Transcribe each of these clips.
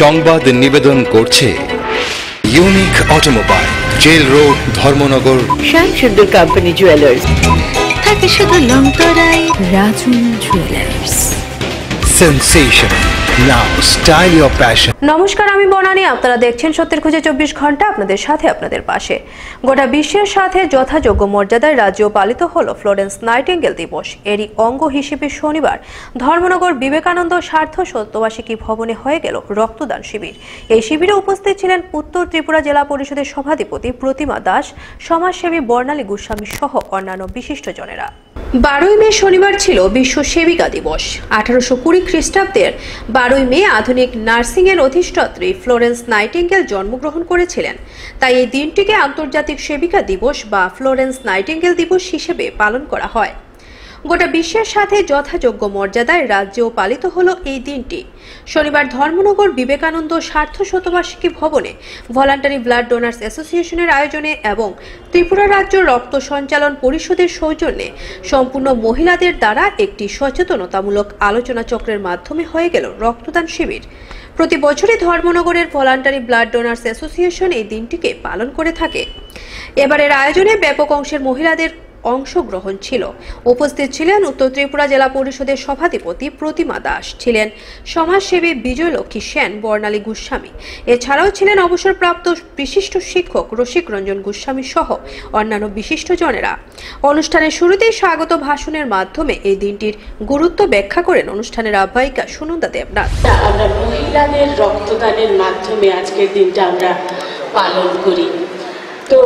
সংবাদ নিবেদন করছে unique automobile, jail road, Dharmanagar. Shyamsundar company jewellers থাকে শুধু Longtharai Raju jewellers. Sensation now, style your passion. নমস্কার, আমি বনানী। আপনারা দেখছেন সত্যের খোঁজে 24 ঘন্টা, আপনাদের সাথে, আপনাদের পাশে। গোটা বিশ্বের সাথে যথাযোগ্য মর্যাদায় রাজ্যেও পালিত হলো ফ্লোরেন্স নাইটিঙ্গেল দিবস। এরই অঙ্গ হিসেবে শনিবার ধর্মনগর বিবেকানন্দ স্বার্থ শতবার্ষিকী ভবনে হয়ে গেল রক্তদান শিবির। এই শিবিরে উপস্থিত ছিলেন উত্তর ত্রিপুরা জেলা পরিষদের সভাধিপতি প্রতিমা দাস, সমাজসেবী বর্ণালী গোস্বামী সহ অন্যান্য বিশিষ্টজনেরা। 12ই মে শনিবার ছিল বিশ্ব সেবিকা দিবস। 1820 খ্রিস্টাব্দের 12ই মে আধুনিক নার্সিং এর অধিষ্ঠাত্রী ফ্লোরেন্স নাইটিঙ্গেল জন্মগ্রহণ করেছিলেন। তাই এই দিনটিকে আন্তর্জাতিক সেবিকা দিবস বা ফ্লোরেন্স নাইটিঙ্গেল দিবস হিসেবে পালন করা হয়। গোটা বিশ্বের সাথে যথাযোগ্য মর্যাদায় রাজ্যেও পালিত হলো এই দিনটি। শনিবার ধর্মনগর বিবেকানন্দ স্বার্থ শতবার্ষিকী ভবনে ভলান্টারি ব্লাড ডোনার্স অ্যাসোসিয়েশনের আয়োজনে এবং ত্রিপুরা রাজ্য রক্ত সঞ্চালন পরিষদের সৌজন্যে সম্পূর্ণ মহিলাদের দ্বারা একটি সচেতনতামূলক আলোচনা চক্রের মাধ্যমে হয়ে গেল রক্তদান শিবির। প্রতি বছরই ধর্মনগরের ভলান্টারি ব্লাড ডোনার্স অ্যাসোসিয়েশন এই দিনটিকে পালন করে থাকে। এবারের আয়োজনে ব্যাপক অংশের মহিলাদের অংশগ্রহণ ছিল। উপস্থিত ছিলেন উত্তর ত্রিপুরা জেলা পরিষদের সভাধিপতি প্রতিমা দাস, ছিলেন সমাজসেবী বিজয়লক্ষ্মী সেন, বর্ণালী গোস্বামী। এছাড়াও ছিলেন অবসরপ্রাপ্ত বিশিষ্ট শিক্ষক রসিক রঞ্জন গোস্বামী সহ অন্যান্য বিশিষ্টজনেরা। অনুষ্ঠানের শুরুতেই স্বাগত ভাষণের মাধ্যমে এই দিনটির গুরুত্ব ব্যাখ্যা করেন অনুষ্ঠানের আহ্বায়িকা সুনন্দা দেবনাথ। আমরা মহিলাদের রক্তদানের মাধ্যমে আজকের দিনটা আমরা পালন করি। তো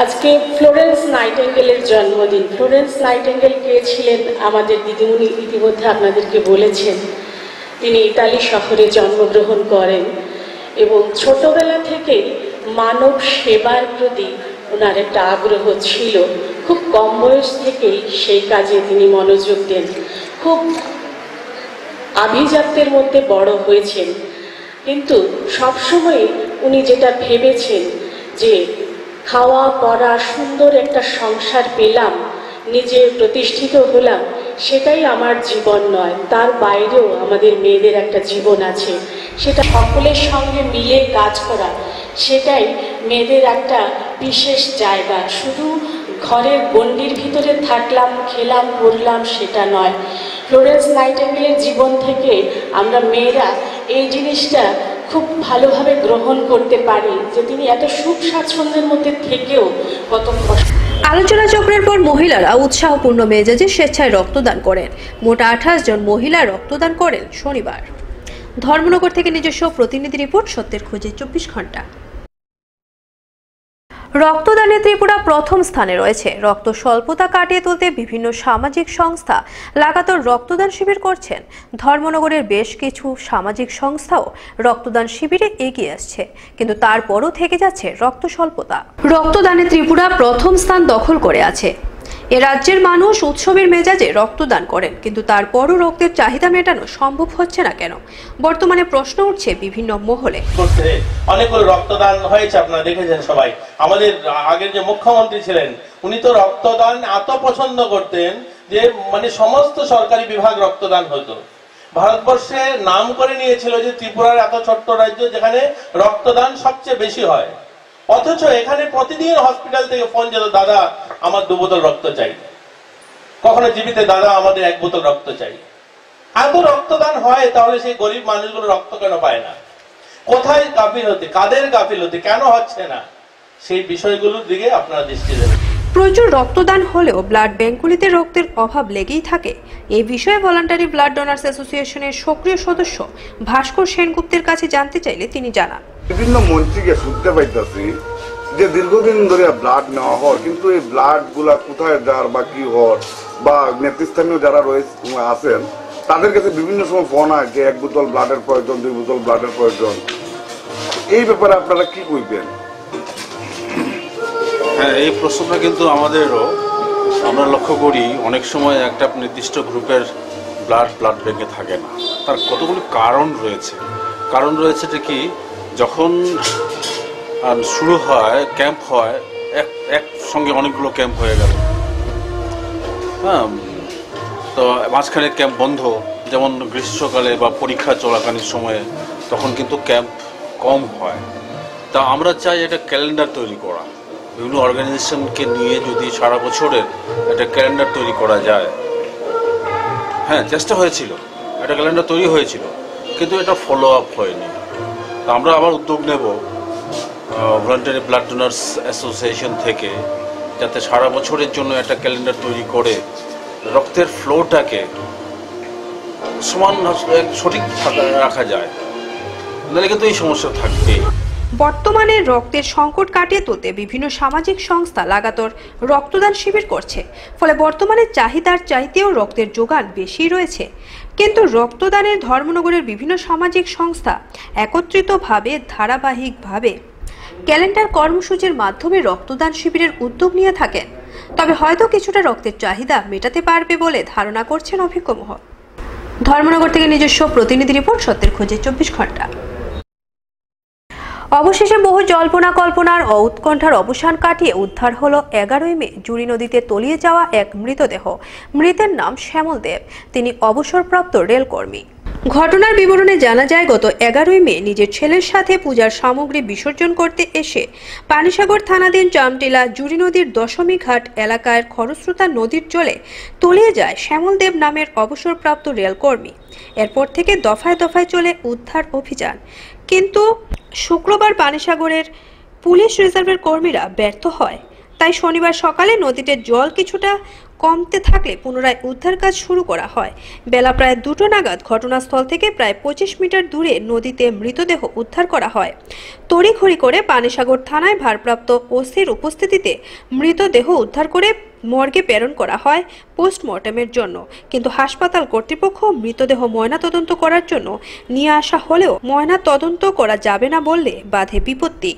আজকে ফ্লোরেন্স নাইটিঙ্গেলের জন্মদিন। ফ্লোরেন্স নাইটিঙ্গেল কে ছিলেন আমাদের দিদিমণি ইতিমধ্যে আপনাদেরকে বলেছেন। তিনি ইতালি শহরে জন্মগ্রহণ করেন এবং ছোটবেলা থেকেই মানব সেবার প্রতি ওনার একটা আগ্রহ ছিল। খুব কম বয়স থেকেই সেই কাজে তিনি মনোযোগ দেন। খুব আভিজাত্যের মধ্যে বড় হয়েছেন, কিন্তু সবসময় উনি যেটা ভেবেছেন যে খাওয়া পড়া সুন্দর একটা সংসার পেলাম, নিজে প্রতিষ্ঠিত হলাম, সেটাই আমার জীবন নয়, তার বাইরেও আমাদের মেয়েদের একটা জীবন আছে, সেটা সকলের সঙ্গে মিলে কাজ করা, সেটাই মেয়েদের একটা বিশেষ জায়গা। শুধু ঘরের গণ্ডির ভিতরে থাকলাম, খেলাম, পড়লাম, সেটা নয়। ফ্লোরেন্স নাইটিঙ্গেলের জীবন থেকে আমরা মেয়েরা এই জিনিসটা খুব ভালোভাবে গ্রহণ করতে পারি যে তিনি এত সুখ স্বাচ্ছন্দ্যের মধ্যে থেকেও কত কষ্ট। আলোচনা চক্রের পর মহিলারা উৎসাহপূর্ণ মেজাজে স্বেচ্ছায় রক্তদান করেন। মোট 28 জন মহিলা রক্তদান করেন শনিবার। ধর্মনগর থেকে নিজস্ব প্রতিনিধি রিপোর্ট, সত্যের খোঁজে 24 ঘন্টা। রক্তদানে ত্রিপুরা প্রথম স্থানে রয়েছে। রক্ত স্বল্পতা কাটিয়ে তুলতে বিভিন্ন সামাজিক সংস্থা লাগাতার রক্তদান শিবির করছেন। ধর্মনগরের বেশ কিছু সামাজিক সংস্থাও রক্তদান শিবিরে এগিয়ে আসছে, কিন্তু তারপরও থেকে যাচ্ছে রক্ত স্বল্পতা। রক্তদানে ত্রিপুরা প্রথম স্থান দখল করে আছে। এ রাজ্যের মানুষ উৎসবের মেজাজে রক্তদান করেন, কিন্তু তারপরও রক্তের চাহিদা মেটানো সম্ভব হচ্ছে না কেন? বর্তমানে প্রশ্ন উঠছে বিভিন্ন মহলে। অনেকগুলো রক্তদান হয়েছে, আপনারা দেখেছেন সবাই। আমাদের আগের যে মুখ্যমন্ত্রী ছিলেন উনি তো রক্তদান এত পছন্দ করতেন যে মানে সমস্ত সরকারি বিভাগ রক্তদান হতো। ভারতবর্ষে নাম করে নিয়েছিল যে ত্রিপুরার এত ছোট্ট রাজ্য যেখানে রক্তদান সবচেয়ে বেশি হয়, অথচ এখানে প্রতিদিন হসপিটাল থেকে ফোন যেত, দাদা আমার 2 বোতল রক্ত চাই, কখনো জীবিতে দাদা আমাদের 1 বোতল রক্ত চাই। এত রক্তদান হয়, তাহলে সেই গরিব মানুষগুলো রক্ত কেন পায় না? কোথায় গাফিলতি, কাদের গাফিলতি, কেন হচ্ছে না? সেই বিষয়গুলোর দিকে আপনারা দৃষ্টি দেবেন। প্রচুর রক্তদান হলেও ব্লাড ব্যাঙ্কগুলিতে রক্তের অভাব লেগেই থাকে। এই বিষয়ে ভলান্টারি ব্লাড ডোনার্স অ্যাসোসিয়েশনের সক্রিয় সদস্য ভাস্কর সেনগুপ্তের কাছে জানতে চাইলে তিনি জানান, বিভিন্ন মন্ত্রীকে শুনতে পাইতেছি যে দীর্ঘদিন ধরে ব্লাড নেওয়া হয়, কিন্তু এই ব্লাড গুলা কোথায় যার বা কি হওয়ার বা নেতৃস্থানীয় যারা আছেন তাদের কাছে বিভিন্ন সময় ফোন হয় যে 1 বোতল ব্লাডের প্রয়োজন, 2 বোতল ব্লাডের প্রয়োজন। এই ব্যাপারে আপনারা কি কইবেন? হ্যাঁ, এই প্রশ্নটা কিন্তু আমাদেরও আমরা লক্ষ্য করি। অনেক সময় একটা নির্দিষ্ট গ্রুপের ব্লাড ব্যাঙ্কে থাকে না। তার কতগুলো কারণ রয়েছে যে কি, যখন শুরু হয় ক্যাম্প হয়, একসঙ্গে অনেকগুলো ক্যাম্প হয়ে গেল, হ্যাঁ, তো মাঝখানে ক্যাম্প বন্ধ, যেমন গ্রীষ্মকালে বা পরীক্ষা চলাকালীন সময়ে তখন কিন্তু ক্যাম্প কম হয়। তা আমরা চাই একটা ক্যালেন্ডার তৈরি করা, বিভিন্ন অর্গানাইজেশনকে নিয়ে যদি সারা বছরের একটা ক্যালেন্ডার তৈরি করা যায়। হ্যাঁ, চেষ্টা হয়েছিল, একটা ক্যালেন্ডার তৈরি হয়েছিল, কিন্তু এটা ফলো আপ হয়নি। তা আমরা আবার উদ্যোগ নেব ভলান্টারি ব্লাড ডোনার্স অ্যাসোসিয়েশন থেকে, যাতে সারা বছরের জন্য একটা ক্যালেন্ডার তৈরি করে রক্তের ফ্লোটাকে সমান সঠিক রাখা যায়, নাহলে কিন্তু এই সমস্যা থাকবে। বর্তমানে রক্তের সংকট কাটিয়ে তুলতে বিভিন্ন সামাজিক সংস্থা লাগাতার রক্তদান শিবির করছে, ফলে বর্তমানে চাহিদার চাইতেও রক্তের যোগান বেশি রয়েছে। কিন্তু রক্তদানের ধর্মনগরের বিভিন্ন সামাজিক সংস্থা একত্রিতভাবে ধারাবাহিকভাবে ক্যালেন্ডার কর্মসূচির মাধ্যমে রক্তদান শিবিরের উদ্যোগ নিয়ে থাকেন। তবে হয়তো কিছুটা রক্তের চাহিদা মেটাতে পারবে বলে ধারণা করছেন অভিজ্ঞ মহল। ধর্মনগর থেকে নিজস্ব প্রতিনিধি রিপোর্ট, সত্যের খোঁজে 24 ঘন্টা। অবশেষে বহু জল্পনা কল্পনার ও উৎকণ্ঠার অবসান কাটিয়ে উদ্ধার হলো 11ই মে জুড়ি নদীতে তলিয়ে যাওয়া এক মৃতদেহ। মৃতের নাম শ্যামল দেব, তিনি অবসরপ্রাপ্ত রেলকর্মী। ঘটনার বিবরণে জানা যায়, গত 11ই মে নিজের ছেলের সাথে পূজার সামগ্রী বিসর্জন করতে এসে পানিসাগর থানাধীন চামটিলা জুড়ি নদীর দশমী ঘাট এলাকার খরস্রোতা নদীর জলে তলিয়ে যায় শ্যামল দেব নামের অবসরপ্রাপ্ত রেলকর্মী। এরপর থেকে দফায় দফায় চলে উদ্ধার অভিযান, কিন্তু শুক্রবার পানিসাগরের পুলিশ রিজার্ভের কর্মীরা ব্যর্থ হয়। তাই শনিবার সকালে নদীতে জল কিছুটা কমতে থাকলে পুনরায় উদ্ধার কাজ শুরু করা হয়। বেলা প্রায় 2টো নাগাদ ঘটনাস্থল থেকে প্রায় 25 মিটার দূরে নদীতে মৃতদেহ উদ্ধার করা হয়। তড়িঘড়ি করে পানিসাগর থানায় ভারপ্রাপ্ত ওসির উপস্থিতিতে মৃতদেহ উদ্ধার করে মর্গে প্রেরণ করা হয় পোস্টমর্টমের জন্য। কিন্তু হাসপাতাল কর্তৃপক্ষ মৃতদেহ ময়নাতদন্ত করার জন্য নিয়ে আসা হলেও ময়নাতদন্ত করা যাবে না বললে বাধে বিপত্তি।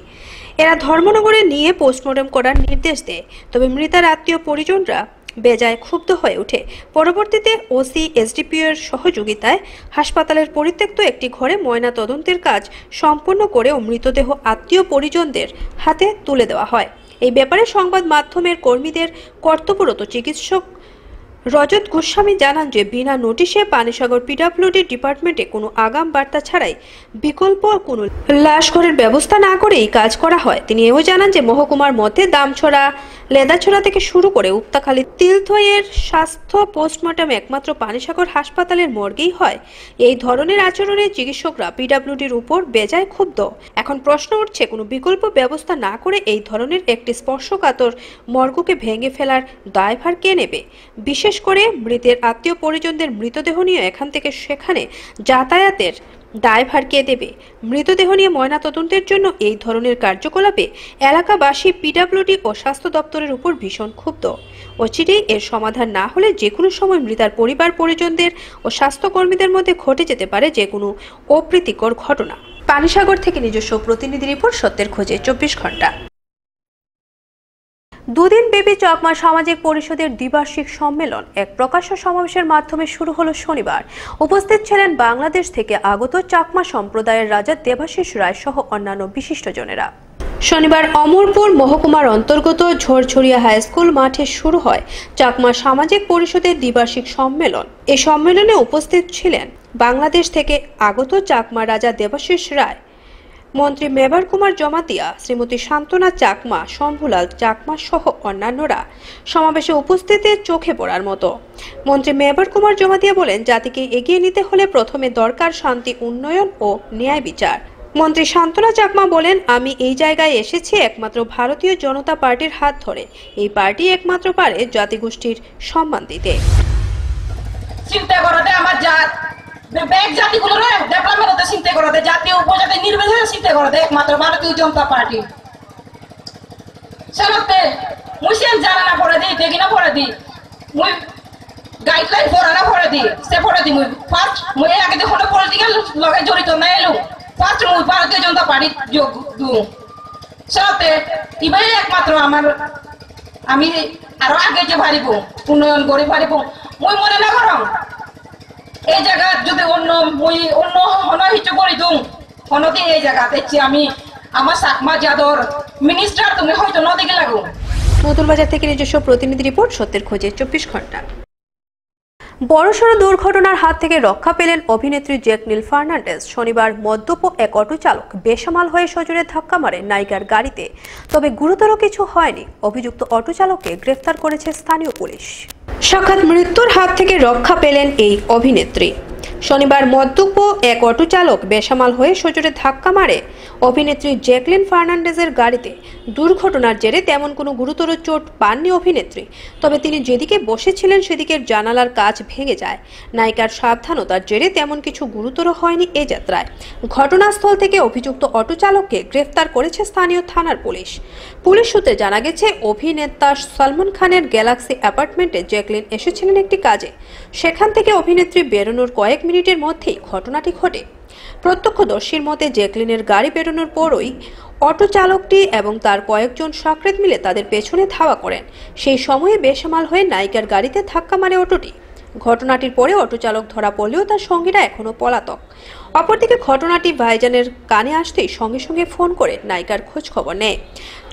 এরা ধর্মনগরে নিয়ে পোস্টমর্টম করার নির্দেশ দেয়। তবে মৃতার আত্মীয় পরিজনরা বেজায় ক্ষুব্ধ হয়ে ওঠে। পরবর্তীতে ওসি এসডিপিও এর সহযোগিতায় হাসপাতালের পরিত্যক্ত একটি ঘরে ময়না তদন্তের কাজ সম্পন্ন করেও মৃতদেহ আত্মীয় পরিজনদের হাতে তুলে দেওয়া হয়। এই ব্যাপারে সংবাদ মাধ্যমের কর্মীদের কর্তব্যরত চিকিৎসক রজত গোস্বামী জানান যে বিনা নোটিশে পানিসাগর পিডব্লিউডি ডিপার্টমেন্টে কোনো আগাম বার্তা ছাড়াই বিকল্প কোনো লাশ ঘরের ব্যবস্থা না করেই কাজ করা হয়। তিনি এও জানান যে মহকুমার মধ্যে দামছড়া, লেদাছড়া থেকে শুরু করে উক্তাখালী, তিলথইয়ের স্বাস্থ্য পোস্টমর্টম একমাত্র পানিসাগর হাসপাতালের মর্গেই হয়। এই ধরনের আচরণে চিকিৎসকরা পিডব্লিউডির উপর বেজায় ক্ষুব্ধ। এখন প্রশ্ন উঠছে, কোনো বিকল্প ব্যবস্থা না করে এই ধরনের একটি স্পর্শকাতর মর্গকে ভেঙে ফেলার দায়ভার কে নেবে? বিশেষ করে মৃতের আত্মীয় পরিজনদের মৃতদেহ নিয়ে এখান থেকে সেখানে যাতায়াতের দায়ভার কে দেবে? মৃতদেহ নিয়ে ময়নাতদন্তের জন্য এই ধরনের কার্যকলাপে এলাকাবাসী, পিডব্লিউডি ও স্বাস্থ্য দপ্তরের উপর ভীষণ ক্ষুব্ধ। অচিরেই এর সমাধান না হলে যে কোনো সময় মৃতার পরিবার পরিজনদের ও স্বাস্থ্যকর্মীদের মধ্যে ঘটে যেতে পারে যে কোনো অপ্রীতিকর ঘটনা। পানিসাগর থেকে নিজস্ব প্রতিনিধি রিপোর্ট, সত্যের খোঁজে 24 ঘন্টা। দুদিন ব্যাপী চাকমা সামাজিক পরিষদের দ্বিবার্ষিক সম্মেলন এক প্রকাশ্য সমাবেশের মাধ্যমে শুরু হলো শনিবার। উপস্থিত ছিলেন বাংলাদেশ থেকে আগত চাকমা সম্প্রদায়ের রাজা দেবাশিস রায় সহ অন্যান্য বিশিষ্টজনেরা। শনিবার অমরপুর মহকুমার অন্তর্গত ঝড়ঝড়িয়া হাই স্কুল মাঠে শুরু হয় চাকমা সামাজিক পরিষদের দ্বিবার্ষিক সম্মেলন। এই সম্মেলনে উপস্থিত ছিলেন বাংলাদেশ থেকে আগত চাকমা রাজা দেবাশিস রায়, মন্ত্রী মেবার কুমার জমাতিয়া, শ্রীমতী শান্তনা চাকমা, শম্ভুলাল চাকমা সহ অন্যান্যরা। সমাবেশে উপস্থিতির চোখে পড়ার মতো। মন্ত্রী মেবার কুমার জমাতিয়া বলেন, জাতিকে এগিয়ে নিতে হলে প্রথমে দরকার শান্তি, উন্নয়ন ও ন্যায় বিচার। মন্ত্রী শান্তনা চাকমা বলেন, আমি এই জায়গায় এসেছি একমাত্র ভারতীয় জনতা পার্টির হাত ধরে। এই পার্টি একমাত্র পারে জাতিগোষ্ঠীর সম্মান দিতে। চিন্তা করতে আমার জাত ব্যাগ জাতিগুলোর ডেভেলপমেন্টে চিন্তা করতে, জাতীয় উপজাতি নির্বিশেষে চিন্তা করতে একমাত্র ভারতীয় জনতা পার্টি। সেরতে মুই সেম জানা না পড়ে দিই, দেখি না পড়ে দিই, মুই গাইডলাইন পড়া না পড়ে দিই, সে পড়ে দিই। মুই ফার্স্ট মুই আগে দেখুন পলিটিক্যাল লগে জড়িত না এলো, ফার্স্ট মুই ভারতীয় জনতা পার্টি যোগ দিই। সেরতে ইবাই একমাত্র আমার, আমি আরো আগে যে পারিব, উন্নয়ন করে পারিব। মুই মনে না করম এই জায়গা যদি অন্য কিছু করে দিম, অন্যতে এই জায়গা দেখছি আমি আমার চাকমা জাদর মিনিস্টার, তুমি হয়তো নদীকে লাগো। নতুন বাজার থেকে নিজস্ব প্রতিনিধি রিপোর্ট, সত্যের খোঁজে 24 ঘন্টা। বড়সড় দুর্ঘটনার হাত থেকে রক্ষা পেলেন অভিনেত্রী জ্যাকলিন ফার্নান্ডেজ। শনিবার মদ্যপ এক অটো চালক বেসামাল হয়ে সজোরে ধাক্কা মারে নায়িকার গাড়িতে, তবে গুরুতর কিছু হয়নি। অভিযুক্ত অটো চালককে গ্রেফতার করেছে স্থানীয় পুলিশ। সাক্ষাৎ মৃত্যুর হাত থেকে রক্ষা পেলেন এই অভিনেত্রী। শনিবার মদ্যপ এক অটো চালক বেসামাল হয়ে সজোরে ধাক্কা মারে অভিনেত্রী জ্যাকলিন ফার্নান্ডেজের গাড়িতে। দুর্ঘটনার জেরে তেমন কোনো গুরুতর চোট পাননি অভিনেত্রী, তবে তিনি যেদিকে বসেছিলেন সেদিকের জানালার কাচ ভেঙে যায়। নায়িকার সাবধানতার জেরে তেমন কিছু গুরুতর হয়নি এ যাত্রায়। ঘটনাস্থল থেকে অভিযুক্ত অটো চালককে গ্রেফতার করেছে স্থানীয় থানার পুলিশ। পুলিশ সূত্রে জানা গেছে, অভিনেতা সলমন খানের গ্যালাক্সি অ্যাপার্টমেন্টে জ্যাকলিন এসেছিলেন একটি কাজে। সেখান থেকে অভিনেত্রী বেরোনোর কয়েক মিনিটের মধ্যেই ঘটনাটি ঘটে। প্রত্যক্ষদর্শীর মতে, জ্যাকলিনের গাড়ি বেরোনোর পরই অটো চালকটি এবং তার কয়েকজন সক্রেত মিলে তাদের পেছনে ধাওয়া করেন। সেই সময়ে বেসামাল হয়ে নায়িকার গাড়িতে ধাক্কা মারে অটোটি। ঘটনাটির পরে অটো চালক ধরা পড়লেও তার সঙ্গীরা এখনও পলাতক। অপরদিকে ঘটনাটি ভাইজানের কানে আসতেই সঙ্গে সঙ্গে ফোন করে নায়িকার খোঁজ খবর নেয়।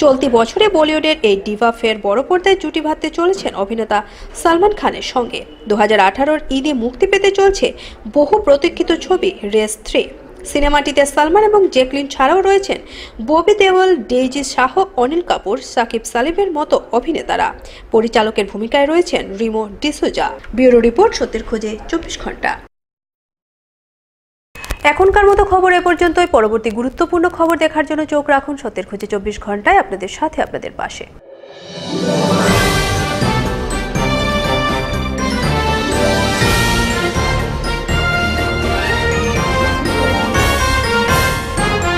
চলতি বছরে বলিউডের এই ডিভা ফের বড় পর্দায় জুটি বাঁধতে চলেছেন অভিনেতা সলমন খানের সঙ্গে। 2018-র ঈদে মুক্তি পেতে চলছে বহু প্রতীক্ষিত ছবি রেস 3। সিনেমাটিতে সলমান এবং জ্যাকলিন ছাড়াও রয়েছেন ববি দেওল, ডেইজি শাহ, অনিল কাপুর, সাকিব সালিমের মতো অভিনেতারা। পরিচালকের ভূমিকায় রয়েছেন রিমো ডিসুজা। ব্যুরো রিপোর্ট, সত্যের খোঁজে 24 ঘন্টা। এখনকার মতো খবর এ পর্যন্তই। পরবর্তী গুরুত্বপূর্ণ খবর দেখার জন্য চোখ রাখুন সত্যের খোঁজে 24 ঘন্টায়, আপনাদের সাথে আপনাদের পাশে।